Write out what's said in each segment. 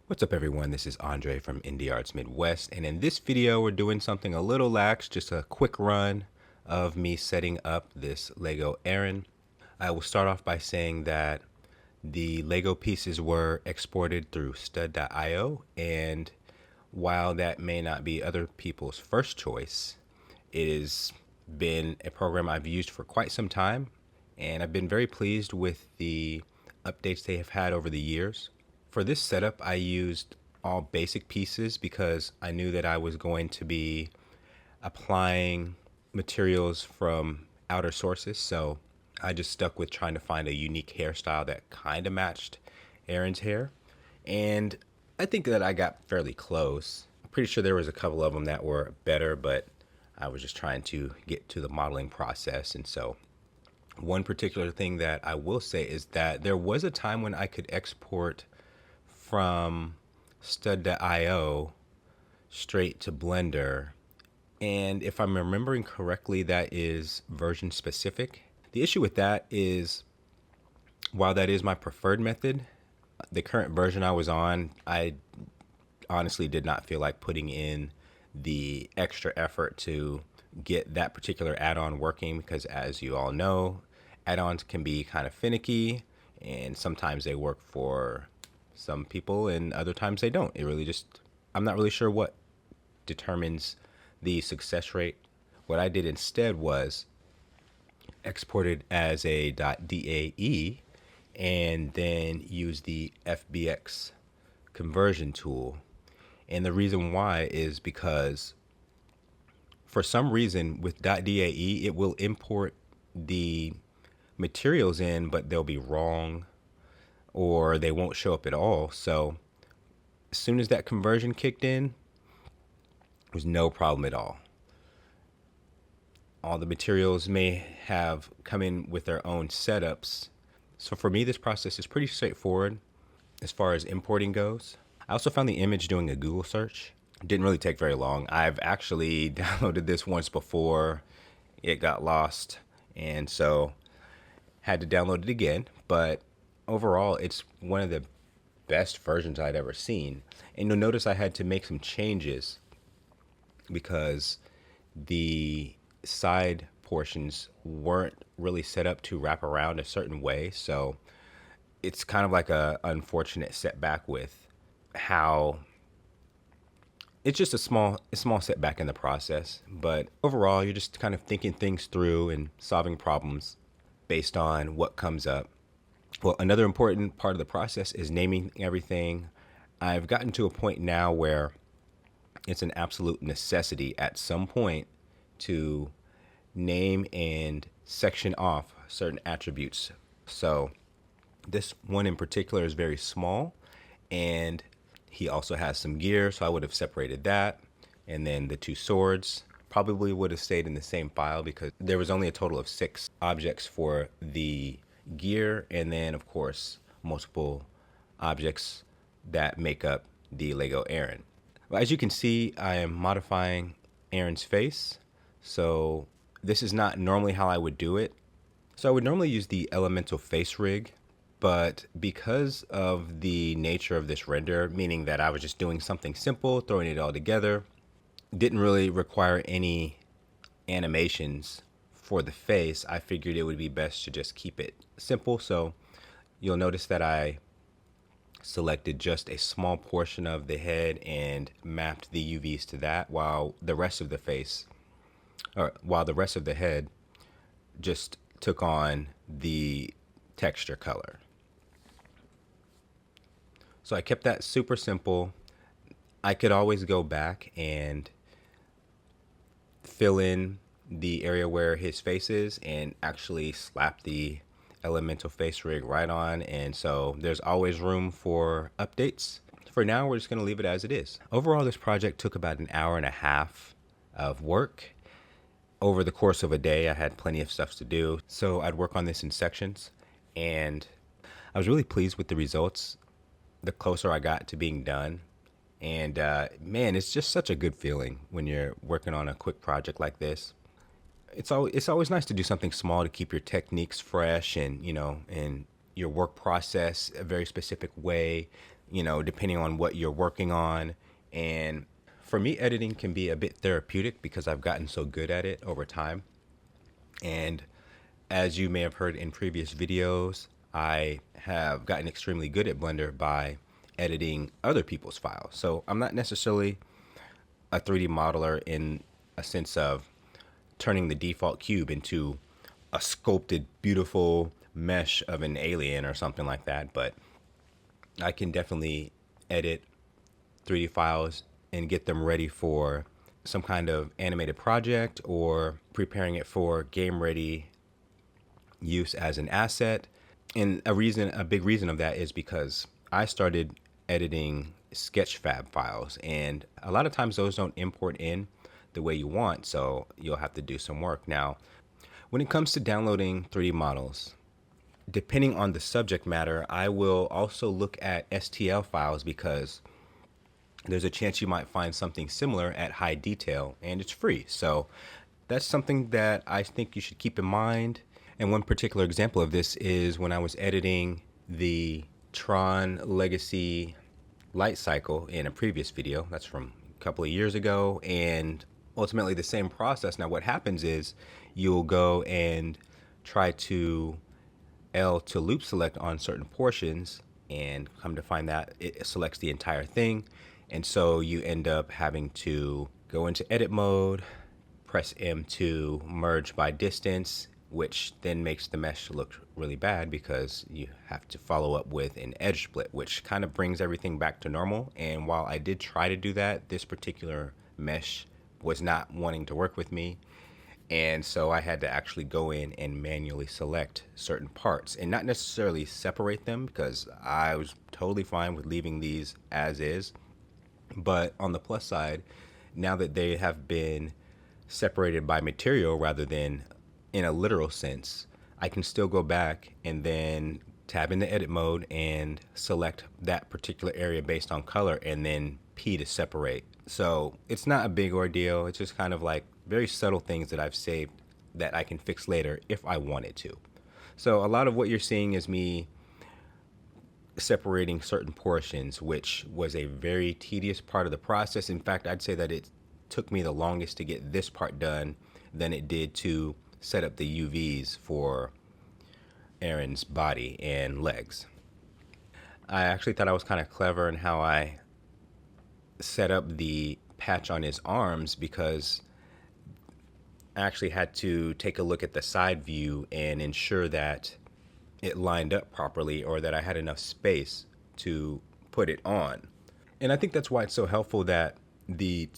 What's up everyone, this is Andre from Indie Arts Midwest, and in this video we're doing something a little lax, just a quick run of me setting up this Lego Eren. I will start off by saying that the Lego pieces were exported through stud.io, and while that may not be other people's first choice, it has been a program I've used for quite some time, and I've been very pleased with the updates they have had over the years. For this setup, I used all basic pieces because I knew that I was going to be applying materials from outer sources. So I just stuck with trying to find a unique hairstyle that kind of matched Eren's hair. And I think that I got fairly close. I'm pretty sure there was a couple of them that were better, but I was just trying to get to the modeling process. And so one particular thing that I will say is that there was a time when I could export from stud.io straight to Blender. And if I'm remembering correctly, that is version specific. The issue with that is, while that is my preferred method, the current version I was on, I honestly did not feel like putting in the extra effort to get that particular add-on working because, as you all know, add-ons can be kind of finicky and sometimes they work for some people and other times they don't. It really just, I'm not really sure what determines the success rate. What I did instead was exported as a .dae and then use the FBX conversion tool. And the reason why is because for some reason with .dae it will import the materials in, but they'll be wrong or they won't show up at all. So as soon as that conversion kicked in, it was no problem at all. All the materials may have come in with their own setups. So for me, this process is pretty straightforward as far as importing goes. I also found the image doing a Google search. It didn't really take very long. I've actually downloaded this once before. It got lost, and so had to download it again. But overall, it's one of the best versions I'd ever seen. And you'll notice I had to make some changes because the side portions weren't really set up to wrap around a certain way. So it's kind of like a unfortunate setback with how it's just a small setback in the process. But overall, you're just kind of thinking things through and solving problems based on what comes up. Well, another important part of the process is naming everything. I've gotten to a point now where it's an absolute necessity at some point to name and section off certain attributes. So this one in particular is very small, and he also has some gear, so I would have separated that. And then the two swords probably would have stayed in the same file because there was only a total of 6 objects for the gear, and then of course multiple objects that make up the Lego Eren. As you can see, I am modifying Eren's face. So this is not normally how I would do it. So I would normally use the elemental face rig, but because of the nature of this render, meaning that I was just doing something simple, throwing it all together, didn't really require any animations for the face, I figured it would be best to just keep it simple. So you'll notice that I selected just a small portion of the head and mapped the UVs to that, while the rest of the head just took on the texture color. So I kept that super simple. I could always go back and fill in the area where his face is and actually slap the elemental face rig right on, and so there's always room for updates. For now, we're just going to leave it as it is. Overall, this project took about an hour and a half of work. Over the course of a day, I had plenty of stuff to do, so I'd work on this in sections, and I was really pleased with the results the closer I got to being done. And man, it's just such a good feeling when you're working on a quick project like this. It's always nice to do something small to keep your techniques fresh and, and your work process a very specific way depending on what you're working on. And for me, editing can be a bit therapeutic because I've gotten so good at it over time. And as you may have heard in previous videos, I have gotten extremely good at Blender by editing other people's files. So I'm not necessarily a 3D modeler in a sense of turning the default cube into a sculpted, beautiful mesh of an alien or something like that, but I can definitely edit 3D files and get them ready for some kind of animated project or preparing it for game ready use as an asset. And a big reason of that is because I started editing Sketchfab files, and a lot of times those don't import in the way you want, so you'll have to do some work. Now, when it comes to downloading 3D models, depending on the subject matter, I will also look at STL files because there's a chance you might find something similar at high detail, and it's free. So that's something that I think you should keep in mind. And one particular example of this is when I was editing the Tron Legacy light cycle in a previous video. That's from a couple of years ago, and ultimately the same process. Now what happens is you'll go and try to L to loop select on certain portions, and come to find that it selects the entire thing. And so you end up having to go into edit mode, press M to merge by distance, which then makes the mesh look really bad because you have to follow up with an edge split, which kind of brings everything back to normal. And while I did try to do that, this particular mesh was not wanting to work with me. And so I had to actually go in and manually select certain parts and not necessarily separate them, because I was totally fine with leaving these as is. But on the plus side, now that they have been separated by material rather than in a literal sense, I can still go back and then tab into edit mode and select that particular area based on color, and then P to separate. So it's not a big ordeal. It's just kind of like very subtle things that I've saved that I can fix later if I wanted to. So a lot of what you're seeing is me separating certain portions, which was a very tedious part of the process. In fact, I'd say that it took me the longest to get this part done than it did to set up the UVs for Eren's body and legs. I actually thought I was kind of clever in how I set up the patch on his arms, because I actually had to take a look at the side view and ensure that it lined up properly, or that I had enough space to put it on. And I think that's why it's so helpful that the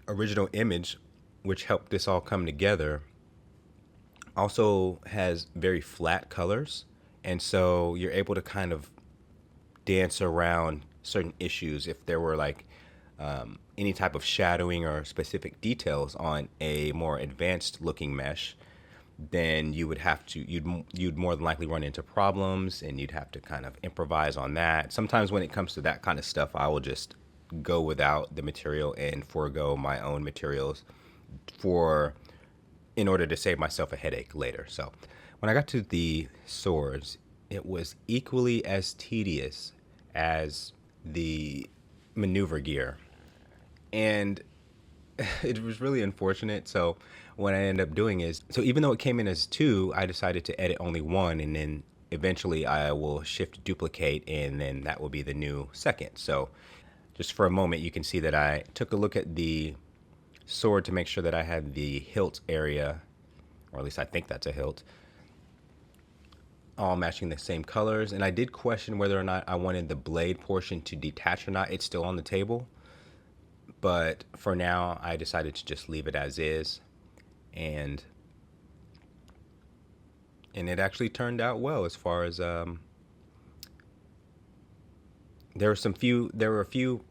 original image, which helped this all come together, also has very flat colors. And so you're able to kind of dance around certain issues. If there were like any type of shadowing or specific details on a more advanced looking mesh, then you would have to, you'd more than likely run into problems, and you'd have to kind of improvise on that. Sometimes when it comes to that kind of stuff, I will just go without the material and forego my own materials in order to save myself a headache later. So when I got to the swords, it was equally as tedious as the maneuver gear. And it was really unfortunate. So what I ended up doing is, so even though it came in as 2, I decided to edit only 1, and then eventually I will shift duplicate, and then that will be the new second. So just for a moment, you can see that I took a look at the sword to make sure that I had the hilt area, or at least I think that's a hilt, all matching the same colors. And I did question whether or not I wanted the blade portion to detach or not. It's still on the table, but for now I decided to just leave it as is, and it actually turned out well. As far as there were a few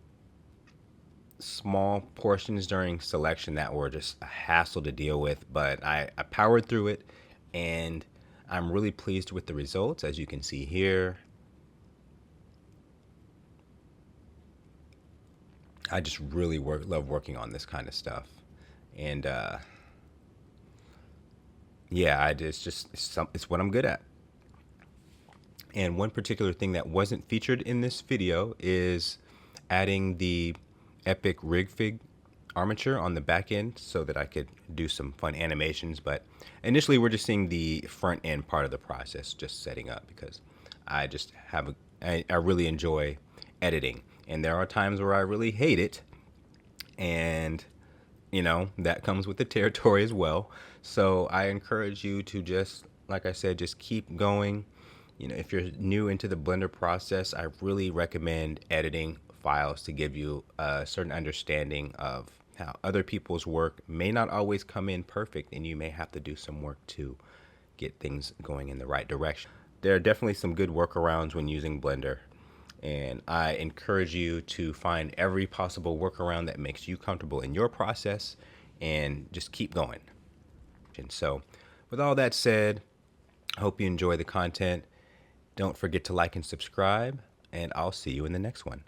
small portions during selection that were just a hassle to deal with, but I powered through it, and I'm really pleased with the results, as you can see here. I just really love working on this kind of stuff, and yeah, it's what I'm good at. And one particular thing that wasn't featured in this video is adding the Epic Rig Fig armature on the back end so that I could do some fun animations. But initially we're just seeing the front end part of the process, just setting up, because I just have I really enjoy editing, and there are times where I really hate it, and that comes with the territory as well. So I encourage you to just, like I said, just keep going. If you're new into the Blender process, I really recommend editing files to give you a certain understanding of how other people's work may not always come in perfect, and you may have to do some work to get things going in the right direction. There are definitely some good workarounds when using Blender, and I encourage you to find every possible workaround that makes you comfortable in your process and just keep going. And so, with all that said, I hope you enjoy the content. Don't forget to like and subscribe, and I'll see you in the next one.